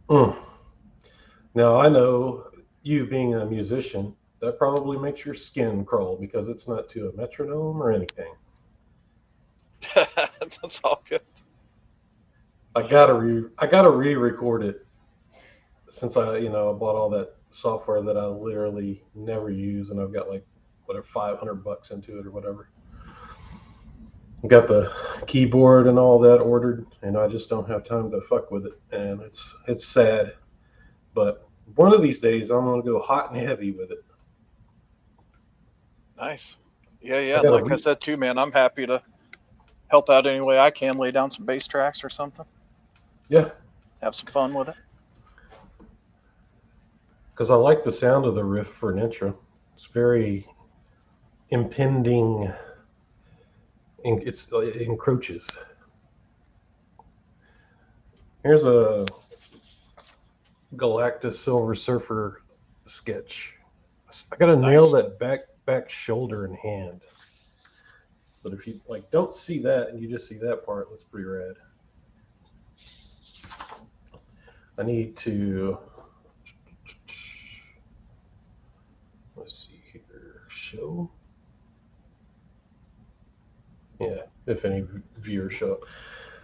Mm. Now I know you being a musician, that probably makes your skin crawl because it's not to a metronome or anything. That's all good. I gotta re-record it since I bought all that software that I literally never use, and I've got like whatever $500 into it or whatever. Got the keyboard and all that ordered, and I just don't have time to fuck with it, and it's sad. But one of these days, I'm gonna go hot and heavy with it. Nice. Yeah, I yeah. And gotta like I re said too, man, I'm happy to help out any way I can. Lay down some bass tracks or something. Yeah, Have some fun with it. because I like the sound of the riff for an intro. It's very impending. It encroaches. Here's a Galactus Silver Surfer sketch. I gotta nail Nice. that back shoulder and hand. But if you like don't see that and you just see that part, it looks pretty rad. I need to let's see here. Show. Yeah, if any viewers show up.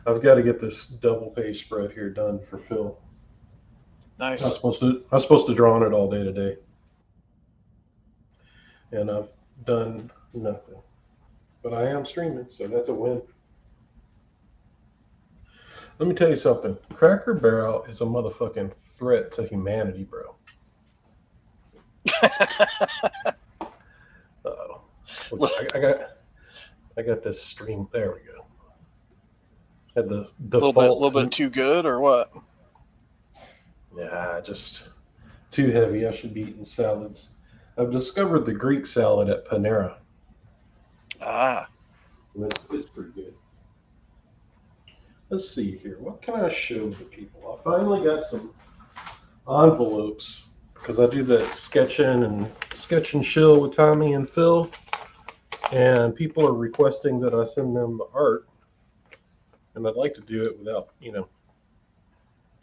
I've got to get this double page spread here done for Phil. Nice. I was supposed to draw on it all day today, and I've done nothing. But I am streaming, so that's a win. Let me tell you something. Cracker Barrel is a motherfucking threat to humanity, bro. Uh-oh. A I got this stream. There we go. Had the little default. bit too good, or what? Yeah, just too heavy. I should be eating salads. I've discovered the Greek salad at Panera. Ah, It's pretty good. Let's see here. What can I show the people? I finally got some envelopes because I do that sketch and chill with Tommy and Phil, and people are requesting that I send them the art, and I'd like to do it without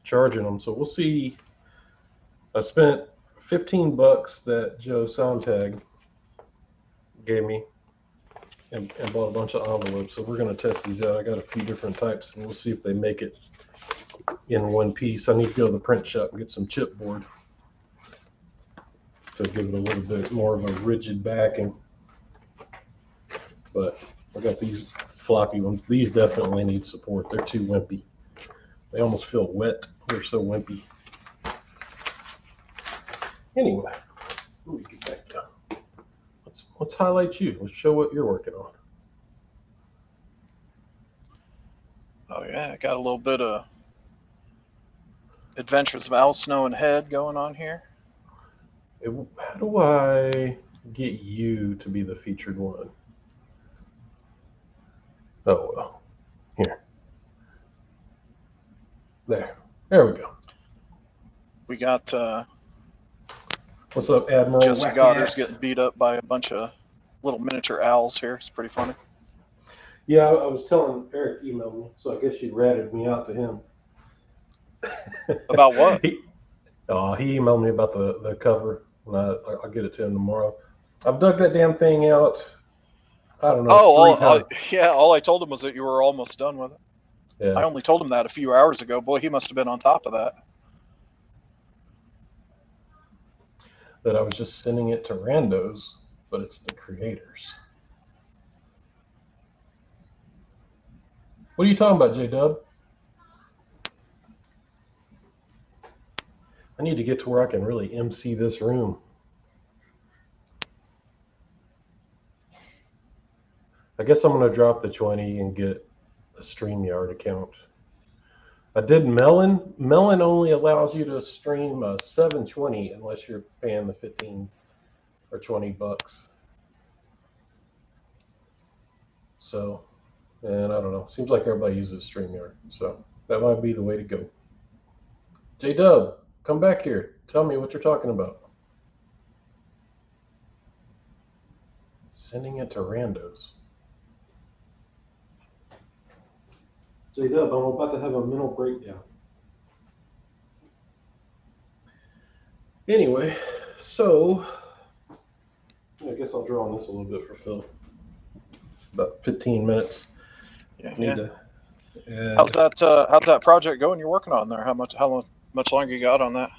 charging them. So we'll see. I spent $15 that Joe Sontag gave me and bought a bunch of envelopes. So we're going to test these out. I got a few different types, and we'll see if they make it in one piece. I need to go to the print shop and get some chipboard to give it a little bit more of a rigid backing. But I got these floppy ones. These definitely need support. They're too wimpy. They almost feel wet. They're so wimpy. Anyway, let me get back to let's highlight you. Let's show what you're working on. oh yeah. I got a little bit of Adventures of Al Snow and Head going on here. How do I get you to be the featured one? Oh well. Here. There. There we go. We got What's up, Admiral Jesse Wacky Goddard's Ass? getting beat up by a bunch of little miniature owls here. It's pretty funny. Yeah, I was telling Eric emailed me, so I guess you ratted me out to him. About what? He emailed me about the cover, and I'll get it to him tomorrow. I've dug that damn thing out. I don't know, Oh, three times. yeah. All I told him was that you were almost done with it. I Yeah, only told him that a few hours ago. Boy, he must have been on top of that. that I was just sending it to randos, but it's the creators. What are you talking about, J Dub? I need to get to where I can really MC this room. I guess I'm gonna drop the 20 and get a StreamYard account. I did Melon. Melon only allows you to stream 720 unless you're paying the 15 or $20. So, and I don't know. Seems like everybody uses StreamYard. So that might be the way to go. J Dub, come back here. Tell me what you're talking about. Sending it to randos. J Dub, I'm about to have a mental breakdown. Anyway, so I guess I'll draw on this a little bit for Phil. About 15 minutes. Yeah, Need yeah. to How's add. that project going? You're working on there? Much longer you got on that?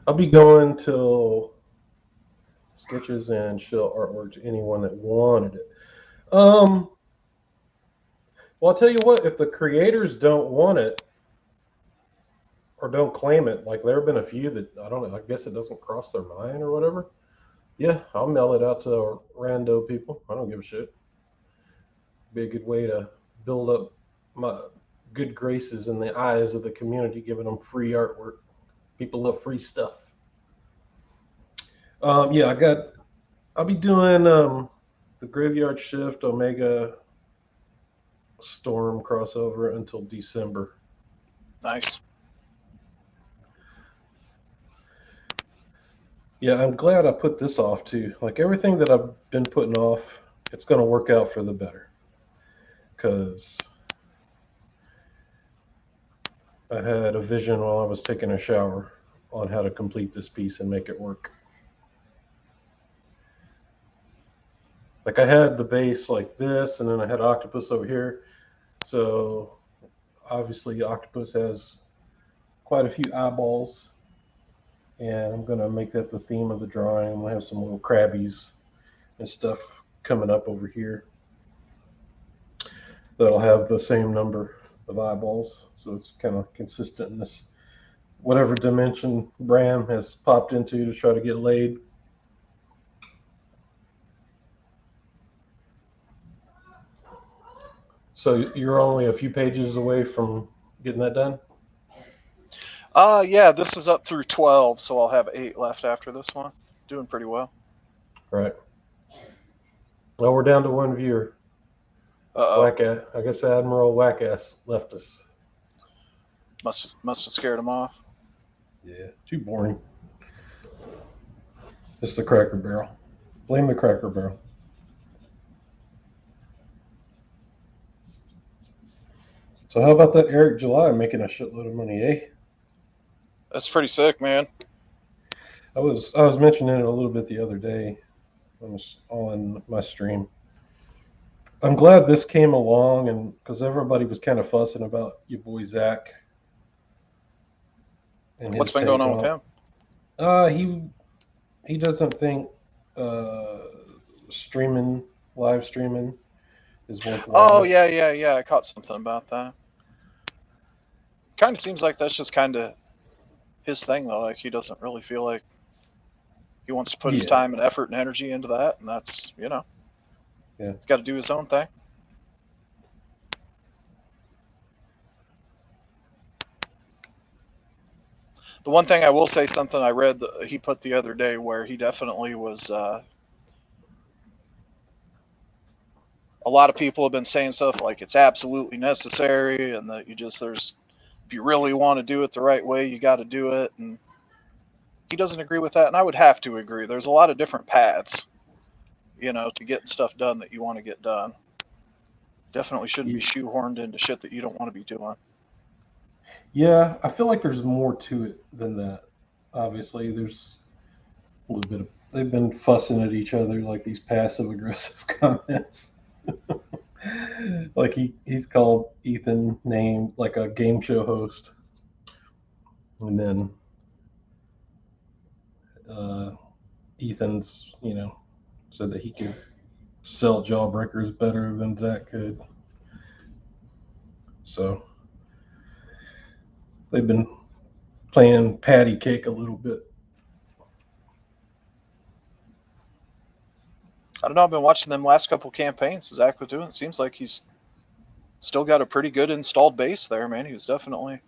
I'll be going till sketches and shell artwork to anyone that wanted it. Well, I'll tell you what. If the creators don't want it or don't claim it, like there have been a few that I don't know. I guess it doesn't cross their mind or whatever. Yeah, I'll mail it out to rando people. I don't give a shit. Be a good way to build up my good graces in the eyes of the community, giving them free artwork. People love free stuff. Yeah, I'll be doing the Graveyard Shift Omega Storm crossover until December. Nice. Yeah, I'm glad I put this off too. Like everything that I've been putting off, it's going to work out for the better. Because I had a vision while I was taking a shower on how to complete this piece and make it work. Like I had the base like this, and then I had octopus over here. So obviously, octopus has quite a few eyeballs, and I'm gonna make that the theme of the drawing. I'm gonna have some little crabbies and stuff coming up over here that'll have the same number of eyeballs, so it's kind of consistent in this whatever dimension Bram has popped into to try to get laid. So you're only a few pages away from getting that done, Yeah, this is up through 12, so I'll have 8 left after this one. Doing pretty well. right? Well, we're down to one viewer. Uh oh. Wackass. I guess Admiral Wackass left us. Must have scared him off. Yeah, too boring. It's the Cracker Barrel. Blame the Cracker Barrel. So how about that Eric July making a shitload of money, eh? That's pretty sick, man. I was mentioning it a little bit the other day on my stream. I'm glad this came along, and because everybody was kind of fussing about your boy Zach and What's his been going take on and with all. him? He doesn't think uh, streaming live streaming is Oh, worthwhile. yeah, yeah, yeah. I caught something about that. Kind of seems like that's just kind of his thing, though. Like, he doesn't really feel like he wants to put his Yeah, time and effort and energy into that, and that's, yeah, he's got to do his own thing. The one thing I will say, something I read that he put the other day, where he definitely was. A lot of people have been saying stuff like it's absolutely necessary, and that if you really want to do it the right way, you got to do it. And he doesn't agree with that, and I would have to agree. There's a lot of different paths, to getting stuff done that you want to get done. Definitely shouldn't be shoehorned into shit that you don't want to be doing. yeah. I feel like there's more to it than that. Obviously, there's a little bit of they've been fussing at each other like these passive aggressive comments. Like he's called Ethan named like a game show host, and then uh, Ethan's said that he could sell jawbreakers better than Zach could. So they've been playing patty cake a little bit. I don't know. I've been watching them last couple campaigns Zach was doing. It seems like he's still got a pretty good installed base there, man. He was definitely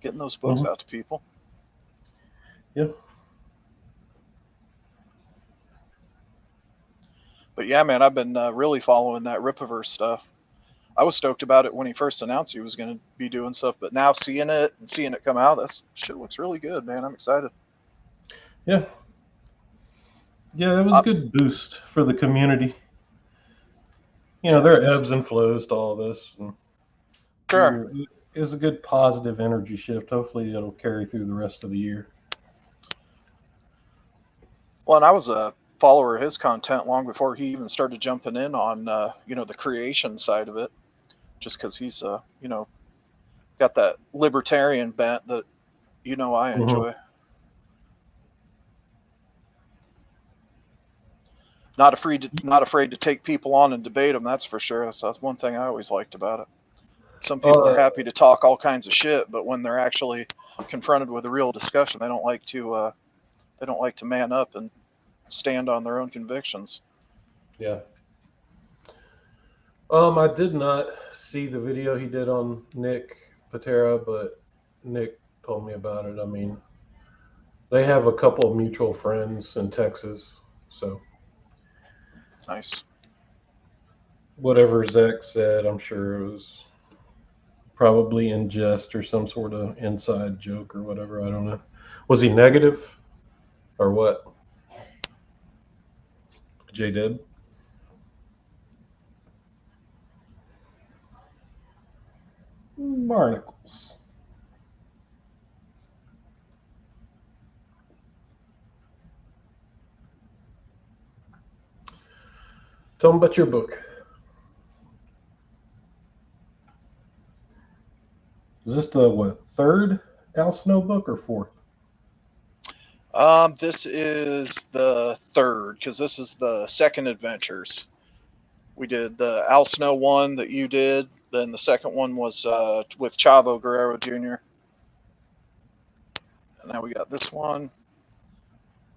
getting those books Mm-hmm. out to people. Yeah. But yeah, man, I've been really following that Ripiverse stuff. I was stoked about it when he first announced he was going to be doing stuff, but now seeing it and seeing it come out, that shit looks really good, man. I'm excited. Yeah. Yeah, it was a good boost for the community. Yeah, There are ebbs and flows to all this. And sure. it was a good positive energy shift. Hopefully, it'll carry through the rest of the year. Well, and I was a follower of his content long before he even started jumping in on, the creation side of it, just because he's, got that libertarian bent that, I Hmm. enjoy. Not afraid to take people on and debate them. That's for sure. That's one thing I always liked about it. Some people are Uh, happy to talk all kinds of shit, but when they're actually confronted with a real discussion, they don't like to man up and stand on their own convictions. yeah. I did not see the video he did on Nick Patera, but Nick told me about it. I mean, they have a couple of mutual friends in Texas, so Nice. whatever Zach said, I'm sure it was probably in jest or some sort of inside joke or whatever. I don't know. Was he negative or what? Jay did. Barnacles. Tell me about your book. Is this the what third Al Snow book or fourth? This is the third because this is the second adventures. We did the Al Snow one that you did. Then the second one was with Chavo Guerrero Jr. And now we got this one.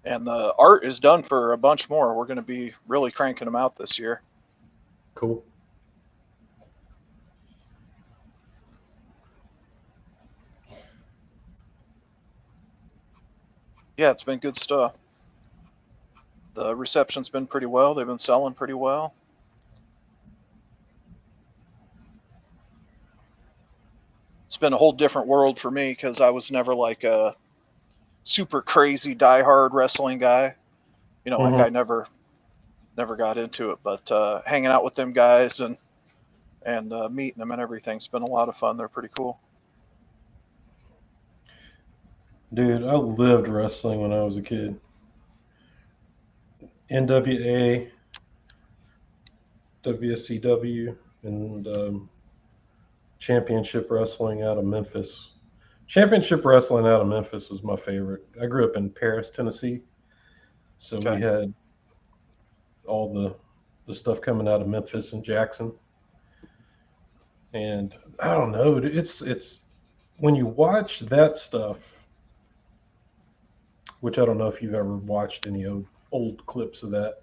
And the art is done for a bunch more. We're going to be really cranking them out this year. Cool. Yeah, it's been good stuff. The reception's been pretty well. They've been selling pretty well. It's been a whole different world for me because I was never like a super crazy diehard wrestling guy. Like I Mm-hmm. never got into it, but hanging out with them guys and meeting them and everything's been a lot of fun. They're pretty cool. Dude, I lived wrestling when I was a kid. NWA, WSCW, and Championship Wrestling out of Memphis. Championship Wrestling out of Memphis was my favorite. I grew up in Paris, Tennessee, so we Okay, had all the stuff coming out of Memphis and Jackson. And I don't know, it's when you watch that stuff, which I don't know if you've ever watched any old clips of that.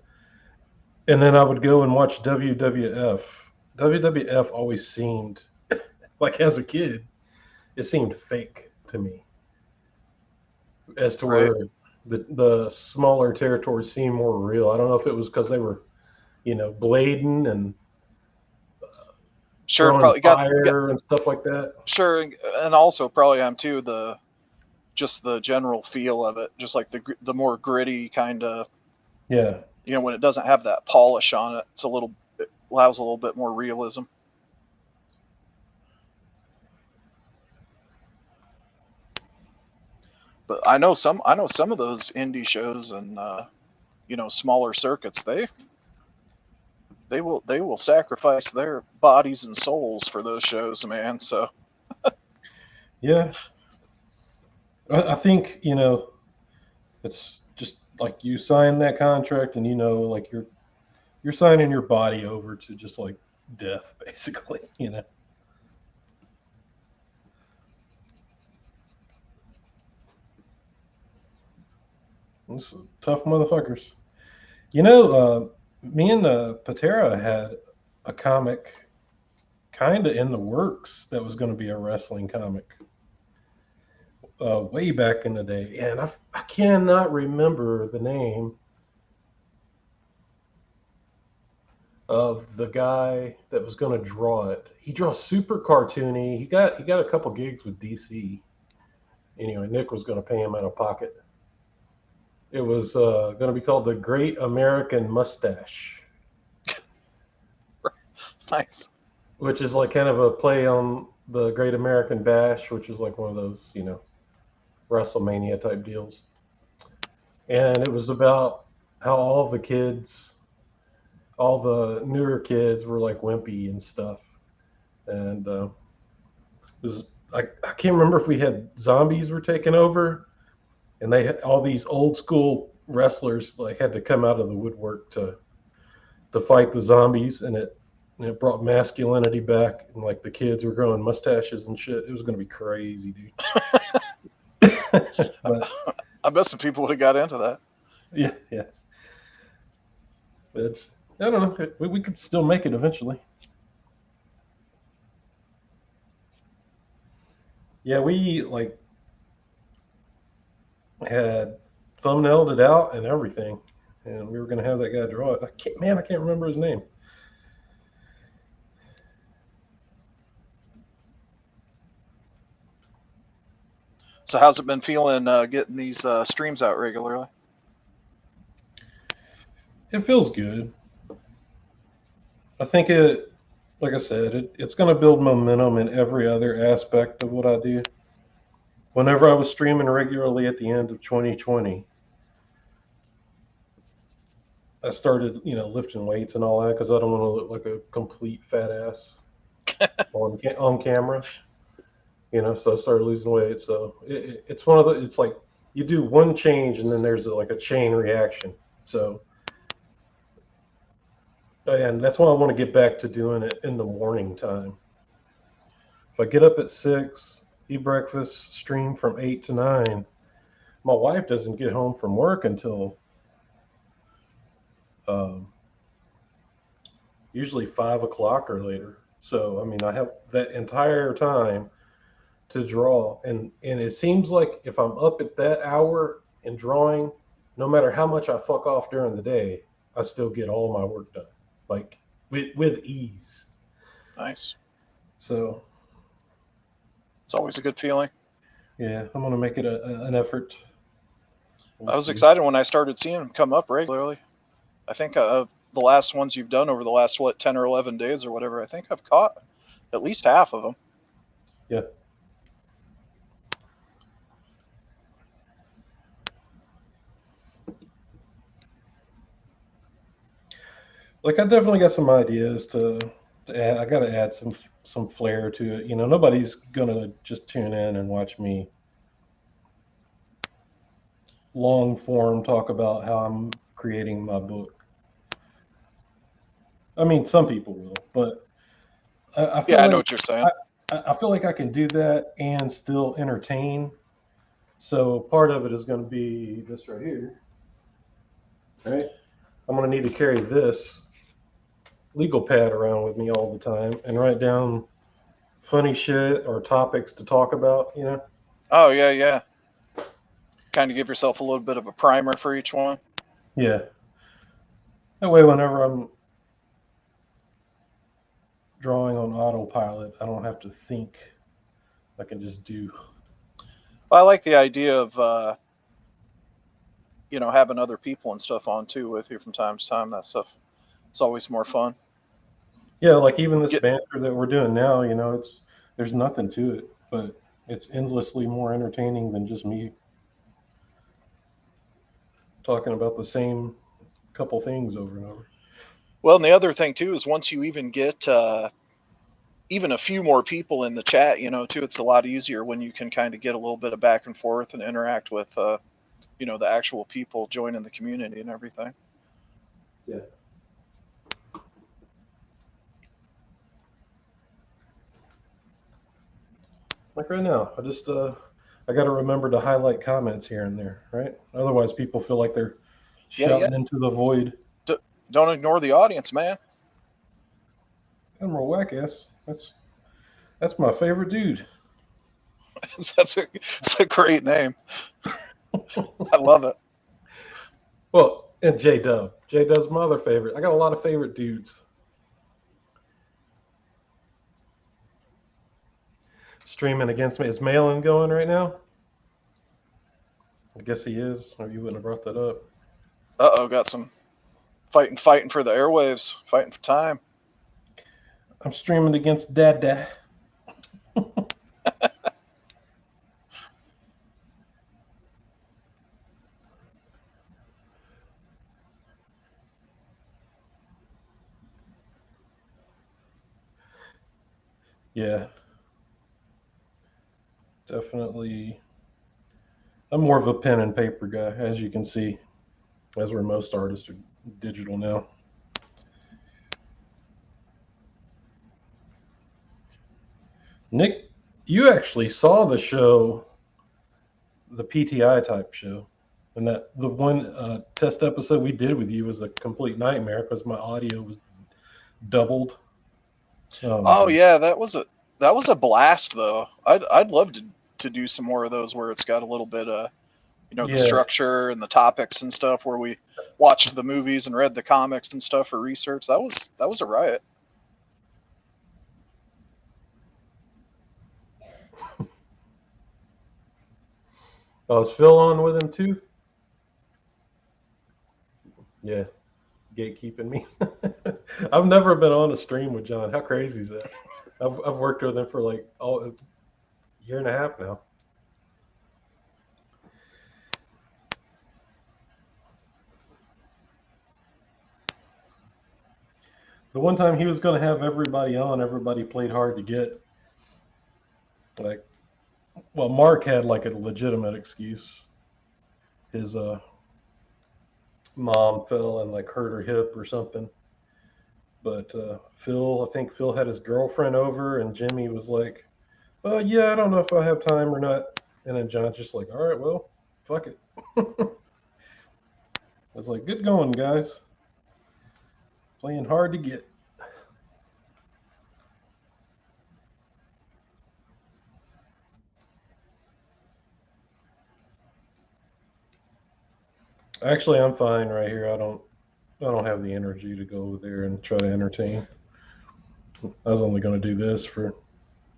And then I would go and watch WWF. WWF always seemed like as a kid, it seemed fake to me, as to right. where the smaller territories seemed more real. I don't know if it was because they were, blading and Sure, throwing probably got fire and stuff like that. sure, and also probably am too the just the general feel of it, just like the more gritty kind of, Yeah. when it doesn't have that polish on it, it allows a little bit more realism. But I know some of those indie shows and smaller circuits, they will sacrifice their bodies and souls for those shows, man. So Yeah. I think, it's just like you sign that contract and like you're signing your body over to just like death basically. It's tough motherfuckers. Me and Patera had a comic kind of in the works that was going to be a wrestling comic way back in the day, and I cannot remember the name of the guy that was going to draw it. He draws super cartoony. He got a couple gigs with DC. Anyway, Nick was going to pay him out of pocket. It was going to be called the Great American Mustache, nice. which is like kind of a play on the Great American Bash, which is like one of those WrestleMania type deals. and it was about how all the newer kids were like wimpy and stuff. And it was I can't remember if we had zombies were taking over, and they had all these old school wrestlers like had to come out of the woodwork to fight the zombies, and it brought masculinity back, and like the kids were growing mustaches and shit. It was gonna be crazy, dude. But I bet some people would have got into that. yeah, yeah. But it's I don't know. We could still make it eventually. Yeah, we like had thumbnailed it out and everything, and we were gonna have that guy draw it. I can't remember his name. So how's it been feeling getting these streams out regularly? It feels good. I think it, like I said, it's gonna build momentum in every other aspect of what I do. Whenever I was streaming regularly at the end of 2020, I started, lifting weights and all that because I don't want to look like a complete fat ass on camera. So I started losing weight. So it's one of the, it's like you do one change and then there's like a chain reaction. So, and that's why I want to get back to doing it in the morning time. If I get up at 6, eat breakfast, stream from 8 to 9, my wife doesn't get home from work until um, usually 5 o'clock or later. So, I mean, I have that entire time to draw, and it seems like if I'm up at that hour and drawing, no matter how much I fuck off during the day, I still get all my work done, like with ease. Nice. So It's always a good feeling. yeah, I'm gonna make it an effort. I We'll was see. excited when I started seeing them come up regularly. I think the last ones you've done over the last 10 or 11 days or whatever, I think I've caught at least half of them. Yeah. Like I definitely got some ideas to add. I got to add some flair to it. Nobody's gonna just tune in and watch me long form talk about how I'm creating my book. I mean, some people will, but I Yeah, feel I know like what you're saying. I, I feel like I can do that and still entertain. So part of it is going to be this right here, right? I'm going to need to carry this legal pad around with me all the time and write down funny shit or topics to talk about. Oh, yeah, yeah. Kind of give yourself a little bit of a primer for each one. Yeah. That way, whenever I'm drawing on autopilot, I don't have to think. I can just do. I like the idea of, having other people and stuff on too with you from time to time. That stuff, it's always more fun. Yeah, like even this Get, banter that we're doing now, there's nothing to it, but it's endlessly more entertaining than just me talking about the same couple things over and over. well, and the other thing too is once you even get even a few more people in the chat, too, it's a lot easier when you can kind of get a little bit of back and forth and interact with, the actual people joining the community and everything. Yeah. Like right now, I got to remember to highlight comments here and there, right? Otherwise, people feel like they're Yeah, yeah. shouting into the void. Don't ignore the audience, man. Admiral Wackass, that's my favorite dude. That's a great name. I love it. Well, and J Dub. J Dub's my other favorite. I got a lot of favorite dudes. Streaming against me. Is Malin going right now? I guess he is, or you wouldn't have brought that up. Got some fighting for the airwaves, fighting for time. I'm streaming against Dada. Yeah, definitely. I'm more of a pen and paper guy, as you can see, as where most artists are digital now. Nick, you actually saw the show, the PTI type show, and that the one test episode we did with you was a complete nightmare because my audio was doubled. Oh my Oh god. yeah, that was a blast though. I'd love to do some more of those where it's got a little bit of the Yeah, structure and the topics and stuff where we watched the movies and read the comics and stuff for research. That was a riot. oh, is Phil on with him too? Yeah, gatekeeping me. I've never been on a stream with John. How crazy is that? I've worked with him for like a year and a half now. The one time he was going to have everybody on, everybody played hard to get. Like, well, Mark had like a legitimate excuse. His mom fell and like hurt her hip or something. But Phil, I think Phil had his girlfriend over, and Jimmy was like, "Oh yeah, I don't know if I have time or not." And then John's just like, "All right, well, fuck it." I was like, "Good going, guys. Playing hard to get." Actually, I'm fine right here. I don't have the energy to go over there and try to entertain. I was only going to do this for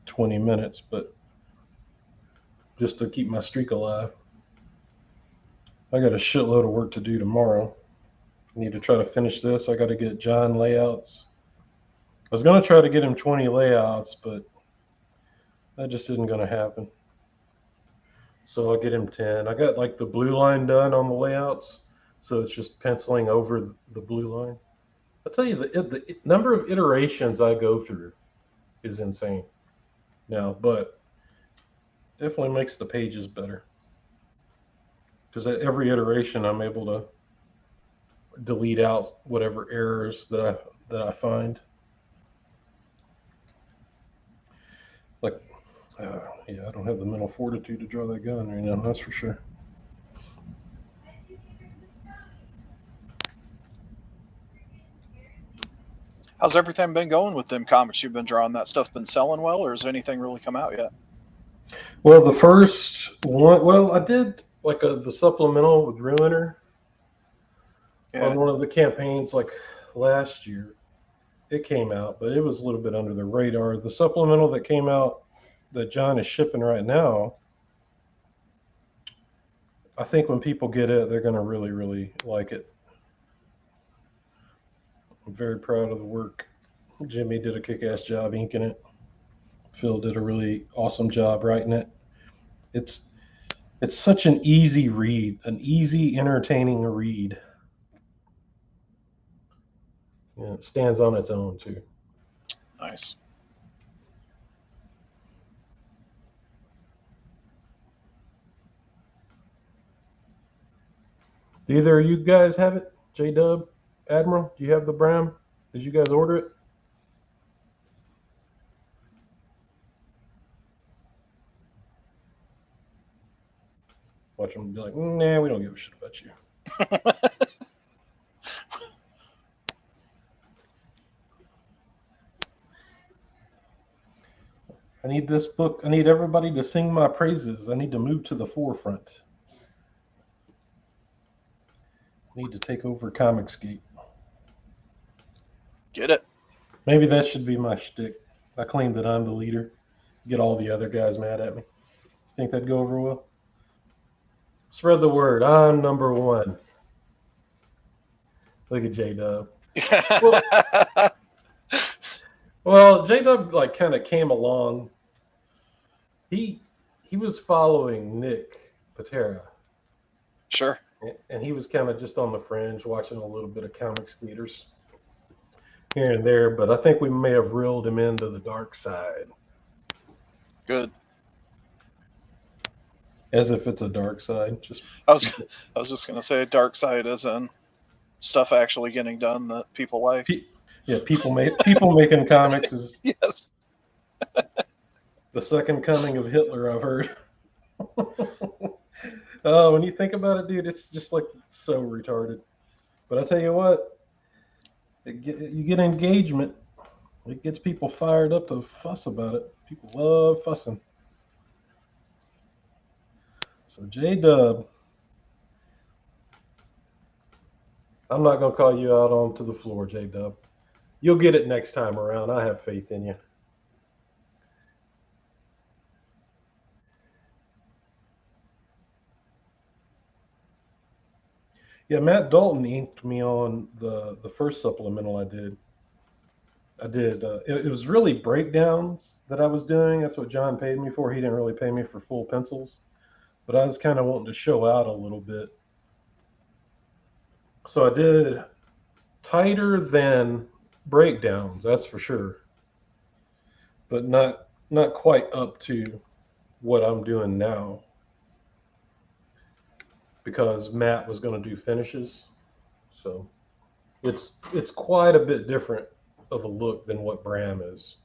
20 minutes, but just to keep my streak alive. I got a shitload of work to do tomorrow. I need to try to finish this. I got to get John layouts. I was going to try to get him 20 layouts, but that just isn't going to happen. So I'll get him 10. I got like the blue line done on the layouts, so it's just penciling over the blue line. I'll tell you, the number of iterations I go through is insane now, but definitely makes the pages better because at every iteration I'm able to delete out whatever errors that I find. Like, yeah, I don't have the mental fortitude to draw that gun right now. That's for sure. How's everything been going with them comics you've been drawing? That stuff been selling well, or has anything really come out yet? Well, the first one, well, I did like the supplemental with Ruiner Yeah, on one of the campaigns like last year. It came out, but it was a little bit under the radar. The supplemental that came out that John is shipping right now, I think when people get it, they're going to really, really like it. I'm very proud of the work. Jimmy did a kick-ass job inking it. Phil did a really awesome job writing it. It's it's such an easy read, an easy, entertaining read. It stands on its own too. nice. Do either of you guys have it? J Dub, Admiral, do you have the Bram? Did you guys order it? Watch them be like, nah, we don't give a shit about you. I need this book. I need everybody to sing my praises. I need to move to the forefront. I need to take over Comicsgate. Get it? Maybe that should be my shtick. I claim that I'm the leader. Get all the other guys mad at me. Think that'd go over well? Spread the word. I'm number one. Look at J Dub. Well, well, J Dub like kind of came along. He he was following Nick Patera, Sure. and he was kind of just on the fringe, watching a little bit of comic skaters here and there. But I think we may have reeled him into the dark side. Good. As if it's a dark side. Just I was I was just gonna say dark side is in stuff actually getting done that people like. yeah, people making comics is Yes. the second coming of Hitler, I've heard. Oh, when you think about it, dude, it's just like so retarded. But I tell you what, you get engagement. It gets people fired up to fuss about it. People love fussing. So J Dub, I'm not gonna call you out onto the floor, J Dub. You'll get it next time around. I have faith in you. Yeah, Matt Dalton inked me on the first supplemental I did. It was really breakdowns that I was doing. That's what John paid me for. He didn't really pay me for full pencils, but I was kind of wanting to show out a little bit. So I did tighter than breakdowns, that's for sure, but not quite up to what I'm doing now because Matt was going to do finishes. So it's quite a bit different of a look than what Bram is.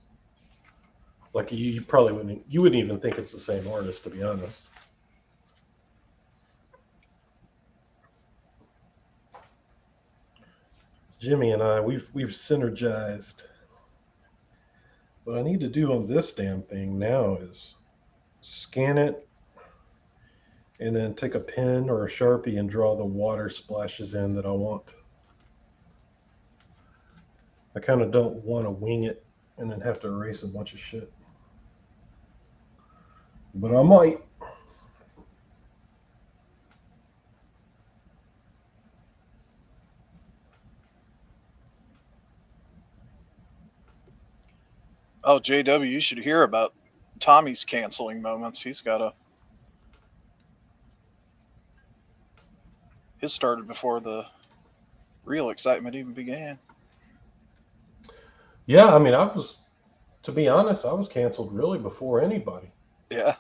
Like you probably wouldn't even think it's the same artist, to be honest. Jimmy and I, we've synergized. What I need to do on this damn thing now is scan it and then take a pen or a Sharpie and draw the water splashes in that I want. I kind of don't want to wing it and then have to erase a bunch of shit. But I might. Oh, JW, you should hear about Tommy's canceling moments. He's got a his started before the real excitement even began. Yeah, I mean, to be honest, I was canceled really before anybody. Yeah,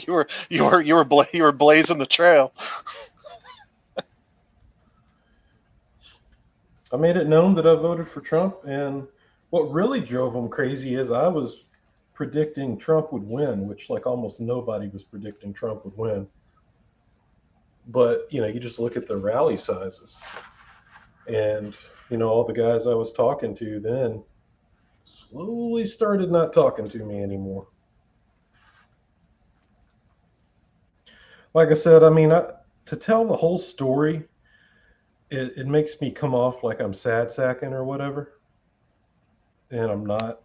you were blazing the trail. I made it known that I voted for Trump, and what really drove them crazy is I was predicting Trump would win, which like almost nobody was predicting Trump would win. But you just look at the rally sizes, and all the guys I was talking to then slowly started not talking to me anymore. Like I said, I mean, to tell the whole story, it makes me come off like I'm sad sacking or whatever, and I'm not.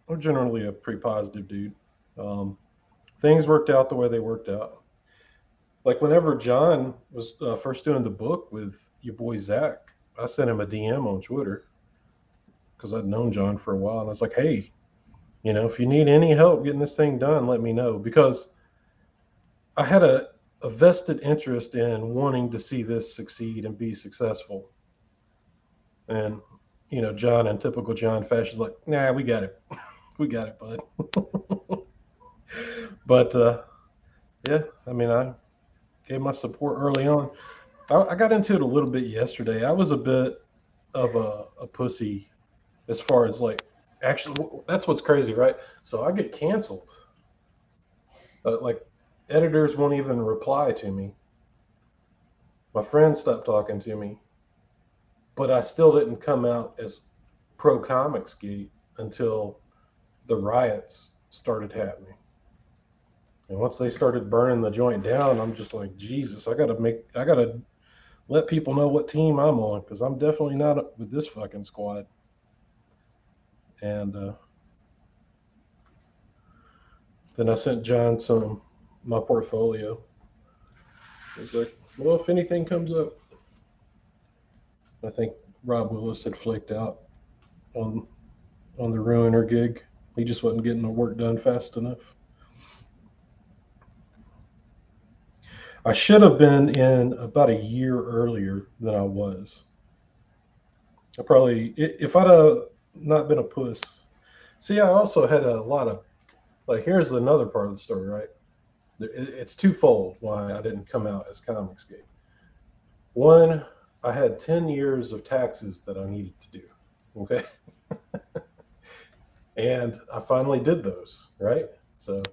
I'm generally a pretty positive dude. Um, Things worked out the way they worked out. Like whenever John was first doing the book with your boy Zach, I sent him a DM on Twitter because I'd known John for a while, and I was like, "Hey, if you need any help getting this thing done, let me know." Because I had a vested interest in wanting to see this succeed and be successful. And John, in typical John fashion, is like, "Nah, we got it, we got it, bud." But yeah, I mean, I gave my support early on. I got into it a little bit yesterday. I was a bit of a pussy as far as like, actually, that's what's crazy, right? So I get canceled. Like, editors won't even reply to me. My friends stopped talking to me, but I still didn't come out as pro Comics Gate until the riots started happening. And once they started burning the joint down, I'm just like, Jesus, I gotta let people know what team I'm on because I'm definitely not with this fucking squad. And then I sent John my portfolio. He's like, well, if anything comes up, I think Rob Willis had flaked out on the Ruiner gig. He just wasn't getting the work done fast enough. I should have been in about a year earlier than I was. I probably, if I'd have not been a puss. See, I also had a lot of like here's another part of the story, right? It's twofold why I didn't come out as Comicsgate. One, I had 10 years of taxes that I needed to do. Okay. And I finally did those, right? So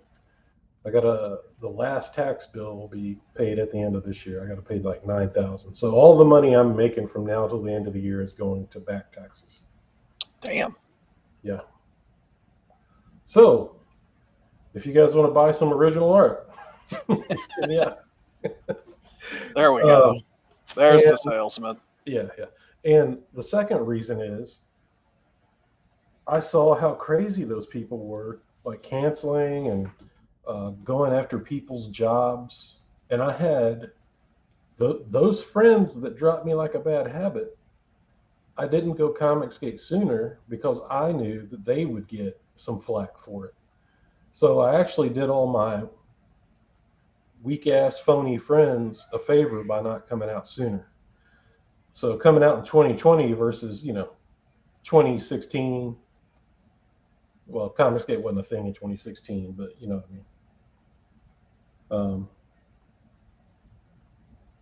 I got the last tax bill will be paid at the end of this year. I got to pay like 9,000. So all the money I'm making from now till the end of the year is going to back taxes. Damn. Yeah. So if you guys want to buy some original art, yeah. There we go. There's and, the salesman. yeah, yeah. And the second reason is I saw how crazy those people were, like canceling and going after people's jobs. And I had those friends that dropped me like a bad habit. I didn't go Comicsgate sooner because I knew that they would get some flack for it. So I actually did all my weak ass phony friends a favor by not coming out sooner. So coming out in 2020 versus 2016. Well, Comicsgate wasn't a thing in 2016, but you know what I mean.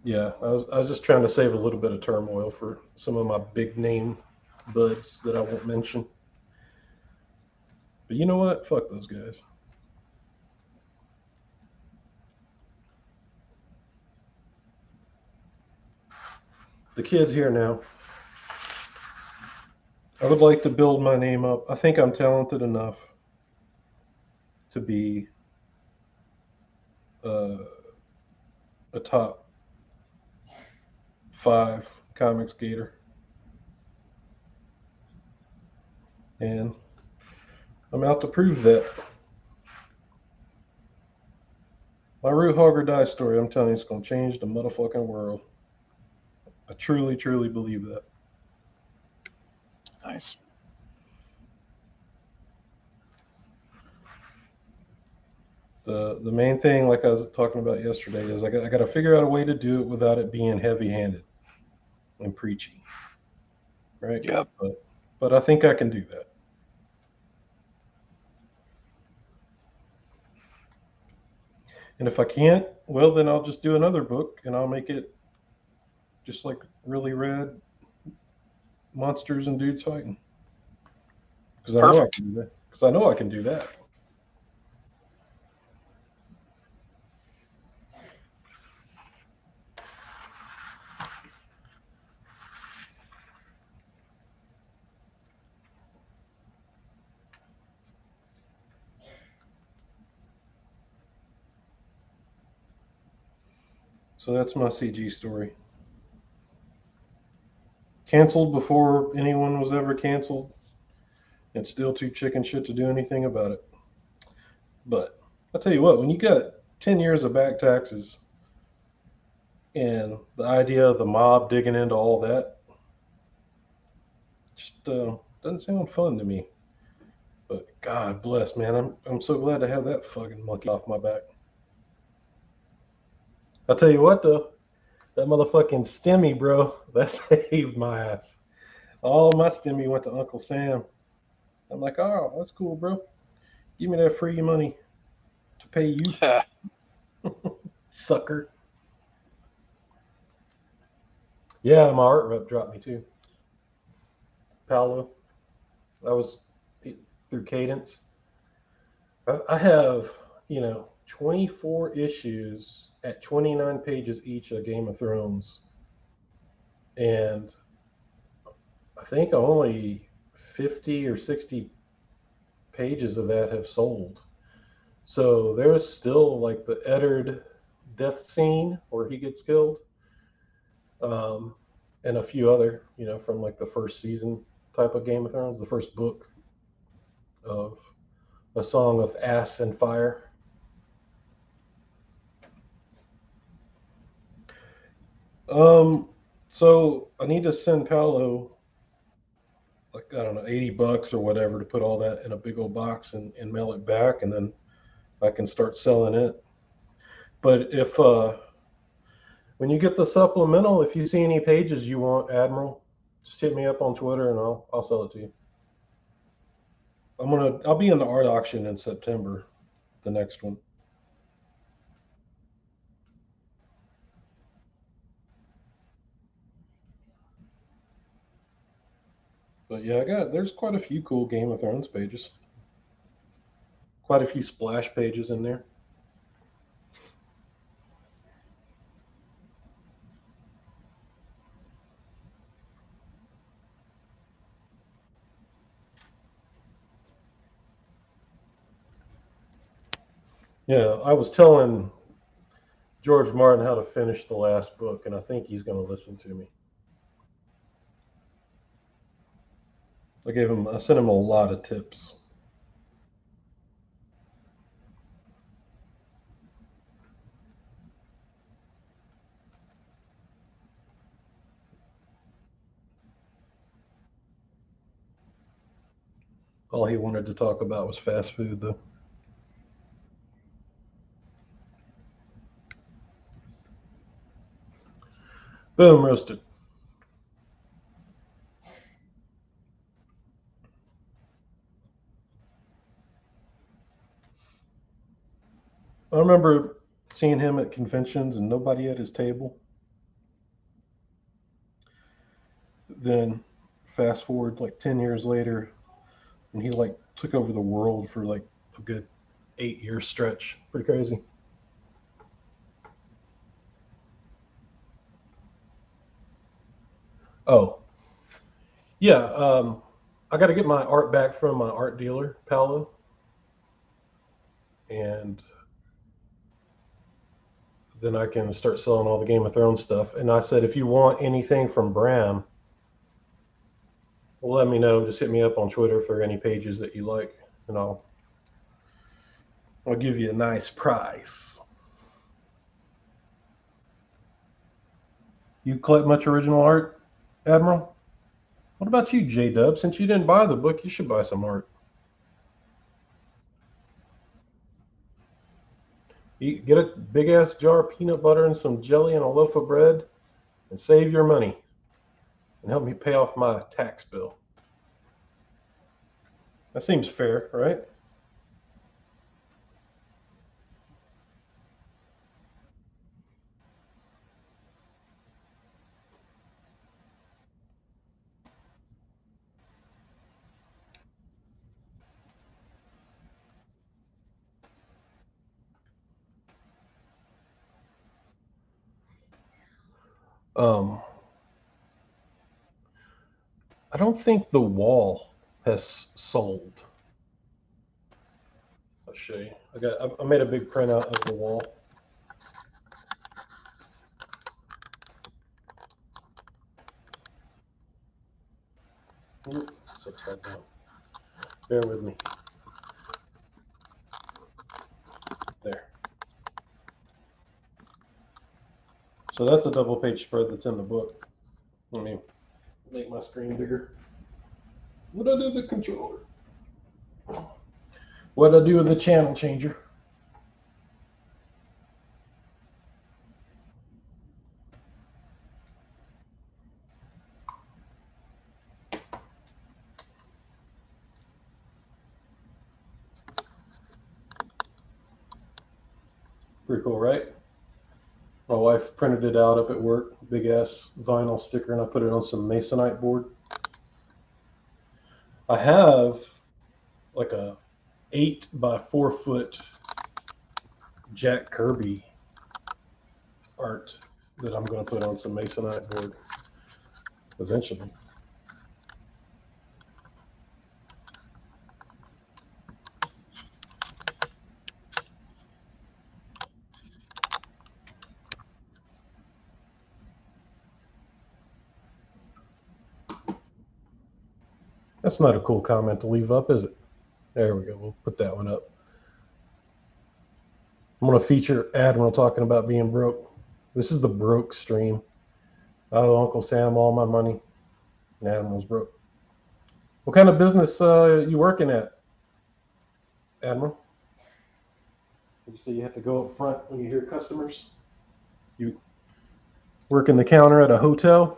Yeah, I was just trying to save a little bit of turmoil for some of my big name buds that I won't mention. But you know what? Fuck those guys. The kid's here now. I would like to build my name up. I think I'm talented enough to be uh, a top 5 comics gator. And I'm out to prove that. My Root Hog or Die story, I'm telling you, it's going to change the motherfucking world. I truly, truly believe that. Nice. The main thing, like I was talking about yesterday, is I got to figure out a way to do it without it being heavy-handed and preachy, right? Yep. But I think I can do that. And if I can't, well, then I'll just do another book and I'll make it just like really rad monsters and dudes fighting. Because I know I can do that. Because I know I can do that. So that's my CG story. Canceled before anyone was ever canceled. It's still too chicken shit to do anything about it. But I'll tell you what, when you got 10 years of back taxes and the idea of the mob digging into all that just doesn't sound fun to me. But God bless, man. I'm so glad to have that fucking monkey off my back. I'll tell you what though, that motherfucking stimmy, bro, that saved my ass. All my stimmy went to Uncle Sam. I'm like, oh, that's cool, bro. Give me that free money to pay you, sucker. Yeah, my art rep dropped me too. Paolo. That was through Cadence. I have, 24 issues at 29 pages each of Game of Thrones. And I think only 50 or 60 pages of that have sold. So there's still like the Eddard death scene where he gets killed. And a few other, from like the first season type of Game of Thrones, the first book of A Song of Ass and Fire. So I need to send Paolo like I don't know, $80 or whatever to put all that in a big old box and mail it back, and then I can start selling it. But if when you get the supplemental, if you see any pages you want, Admiral, just hit me up on Twitter and I'll sell it to you. I'll be in the art auction in September. the next one. But yeah, there's quite a few cool Game of Thrones pages. Quite a few splash pages in there. Yeah, I was telling George Martin how to finish the last book, and I think he's going to listen to me. I sent him a lot of tips. All he wanted to talk about was fast food, though. Boom, roasted. I remember seeing him at conventions and nobody at his table. Then fast forward like 10 years later, and he like took over the world for like a good 8 year stretch. Pretty crazy. Oh, yeah. I got to get my art back from my art dealer, Paolo, and then I can start selling all the Game of Thrones stuff. And I said, if you want anything from Bram, well, let me know. Just hit me up on Twitter for any pages that you like, and I'll give you a nice price. You collect much original art, Admiral? What about you, J Dub? Since you didn't buy the book, you should buy some art. Get a big ass jar of peanut butter and some jelly and a loaf of bread, and save your money, and help me pay off my tax bill. That seems fair, right? Um, I don't think the wall has sold. I'll show you. I made a big printout of the wall. Oop, it's upside down. Bear with me. There. So that's a double page spread that's in the book. Let me make my screen bigger. What do I do with the controller? What do I do with the channel changer? Pretty cool, right? My wife printed it out up at work, big ass vinyl sticker, and I put it on some masonite board. I have like a 8 by 4 foot Jack Kirby art that I'm going to put on some masonite board eventually. That's not a cool comment to leave up, is it? There we go. We'll put that one up. I'm going to feature Admiral talking about being broke. This is the broke stream. I owe Uncle Sam all my money, and Admiral's broke. What kind of business you working at, Admiral? Did you say you have to go up front when you hear customers? You working the counter at a hotel?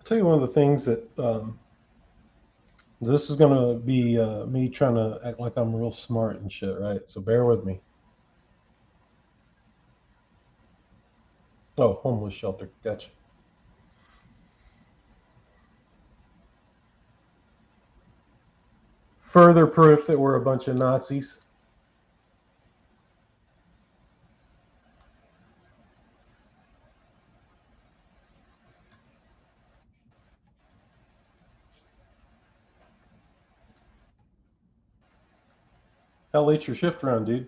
I'll tell you one of the things that this is gonna be me trying to act like I'm real smart and shit, right? So bear with me. Oh, homeless shelter. Gotcha. Further proof that we're a bunch of Nazis. How late's your shift run, dude?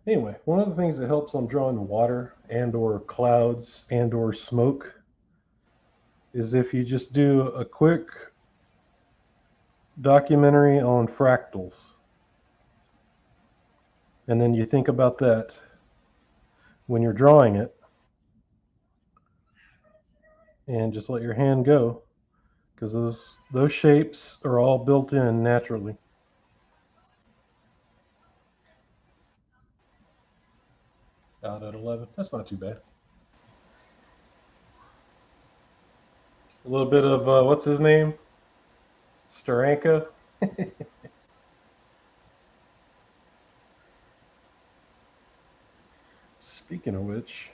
Anyway, one of the things that helps on drawing water and or clouds and or smoke is if you just do a quick documentary on fractals. And then you think about that when you're drawing it and just let your hand go because those shapes are all built in naturally. Out at 11. That's not too bad. A little bit of what's his name? Steranko. Speaking of which,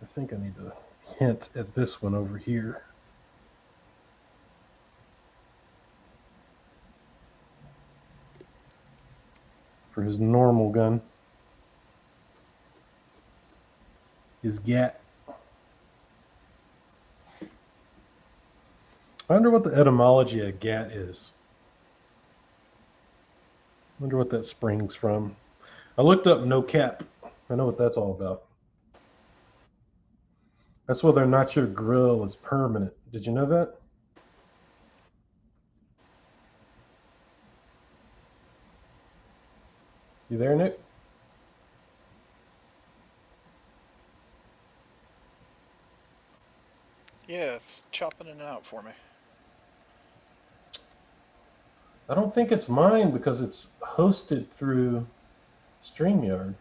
I think I need to hint at this one over here. For his normal gun. His gat. I wonder what the etymology of gat is. I wonder what that springs from. I looked up no cap. I know what that's all about. That's whether or not your grill is permanent. Did you know that? You there, Nick? Yeah, it's chopping in and out for me. I don't think it's mine because it's hosted through StreamYard.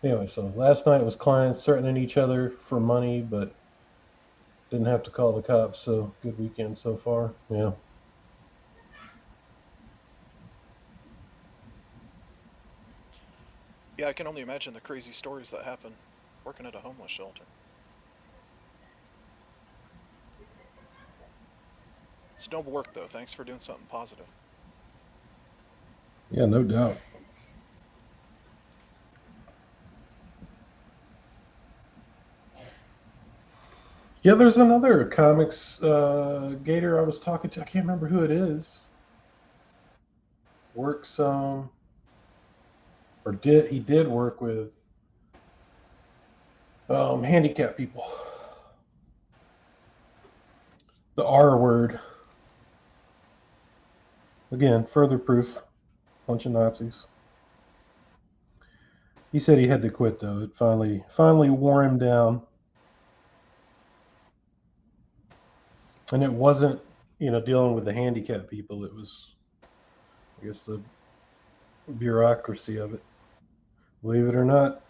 Anyway, so last night was clients threatening each other for money, but didn't have to call the cops. So good weekend so far. Yeah. Yeah, I can only imagine the crazy stories that happen working at a homeless shelter. It's noble work, though. Thanks for doing something positive. Yeah, no doubt. Yeah, there's another comics gator I was talking to. I can't remember who it is. Works or did work with handicapped people. The R word. Again, further proof. Bunch of Nazis. He said he had to quit though. It finally wore him down. And it wasn't, dealing with the handicapped people. It was, I guess, the bureaucracy of it. Believe it or not.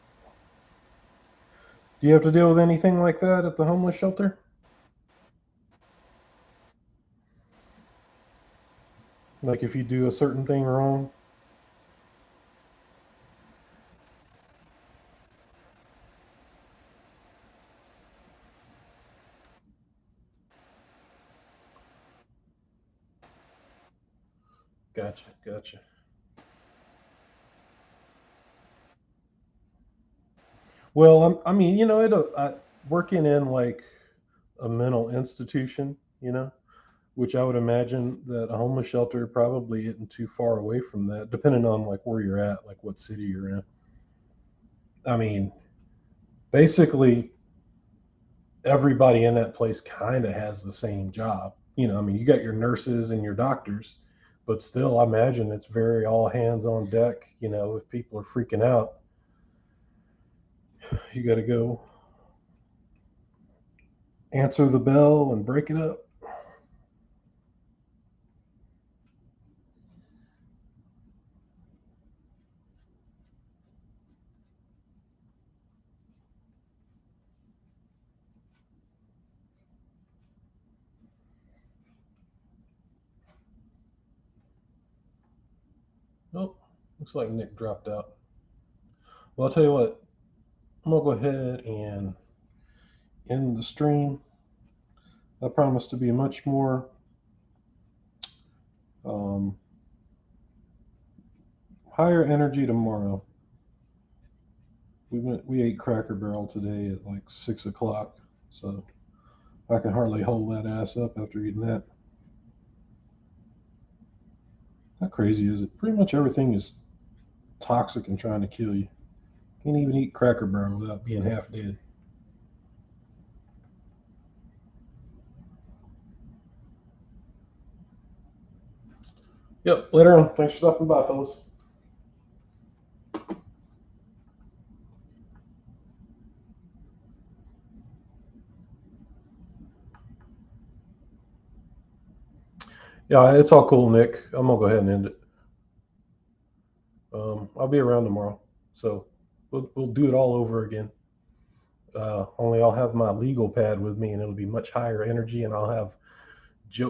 Do you have to deal with anything like that at the homeless shelter? Like if you do a certain thing wrong? Gotcha. Well, I mean, working in like a mental institution, which I would imagine that a homeless shelter probably isn't too far away from that, depending on like where you're at, like what city you're in. I mean, basically everybody in that place kind of has the same job. I mean, you got your nurses and your doctors, but still, I imagine it's very all hands on deck. If people are freaking out, you got to go answer the bell and break it up. Oh, looks like Nick dropped out. Well, I'll tell you what, I'm going to go ahead and end the stream. I promise to be much more um, higher energy tomorrow. We ate Cracker Barrel today at like 6 o'clock, so I can hardly hold that ass up after eating that. How crazy is it? Pretty much everything is toxic and trying to kill you. Can't even eat Cracker Barrel without being half dead. Yep, later on. Thanks for stopping by, fellas. Yeah, it's all cool, Nick. I'm gonna go ahead and end it. I'll be around tomorrow, so we'll do it all over again. Only I'll have my legal pad with me, and it'll be much higher energy, and I'll have jokes